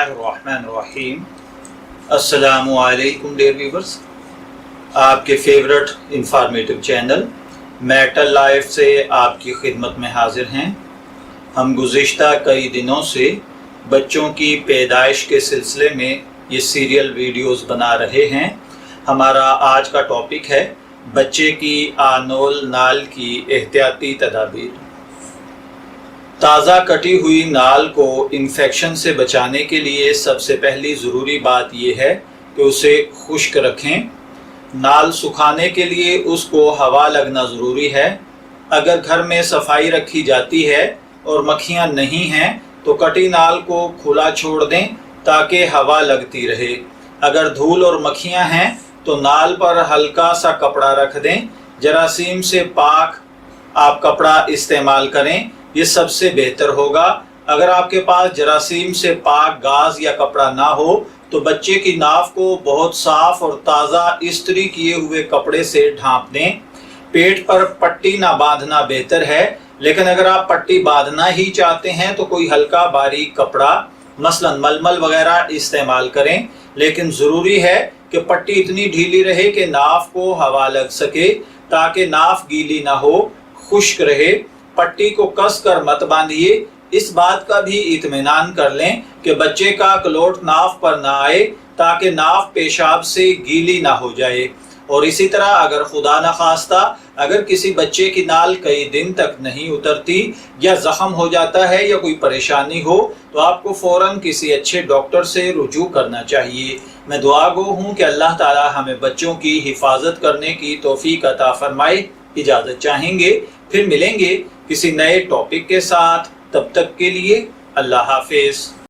बिस्मिल्लाहिर्रहमानिर्रहीम। अस्सलामु अलैकुम डियर व्यूअर्स, आपके favourite informative channel matter life से आपकी खिदमत में हाजिर हैं। हम गुज़िश्ता कई दिनों से बच्चों की पैदाइश के सिलसिले में ये सीरियल वीडियोस बना रहे हैं। हमारा आज का टॉपिक है बच्चे की आनोल नाल की एहतियाती तदाबीर। ताज़ा कटी हुई नाल को इन्फेक्शन से बचाने के लिए सबसे पहली ज़रूरी बात यह है कि उसे खुश्क रखें। नाल सुखाने के लिए उसको हवा लगना ज़रूरी है। अगर घर में सफाई रखी जाती है और मक्खियाँ नहीं हैं तो कटी नाल को खुला छोड़ दें ताकि हवा लगती रहे। अगर धूल और मक्खियाँ हैं तो नाल पर हल्का सा कपड़ा रख दें। जरासीम से पाक आप कपड़ा इस्तेमाल करें, ये सबसे बेहतर होगा। अगर आपके पास जरासीम से पाक गाज या कपड़ा ना हो तो बच्चे की नाफ को बहुत साफ और ताज़ा इस्त्री किए हुए कपड़े से ढांप दें। पेट पर पट्टी ना बांधना बेहतर है, लेकिन अगर आप पट्टी बांधना ही चाहते हैं तो कोई हल्का बारीक कपड़ा मसलन मलमल वगैरह इस्तेमाल करें, लेकिन ज़रूरी है कि पट्टी इतनी ढीली रहे कि नाफ को हवा लग सके ताकि नाफ गीली ना हो, खुश्क रहे। पट्टी को कस कर मत बांधिए। इस बात का भी इत्मीनान कर लें कि बच्चे का कलोट नाफ पर ना आए ताकि नाफ पेशाब से गीली ना हो जाए। और इसी तरह अगर खुदा न खास्ता अगर किसी बच्चे की नाल कई दिन तक नहीं उतरती या ज़ख्म हो जाता है या कोई परेशानी हो तो आपको फ़ौरन किसी अच्छे डॉक्टर से रुजू करना चाहिए। मैं दुआ गो हूँ कि अल्लाह ताला हमें बच्चों की हिफाजत करने की तौफीक अता फरमाए। इजाज़त चाहेंगे, फिर मिलेंगे किसी नए टॉपिक के साथ। तब तक के लिए अल्लाह हाफिज़।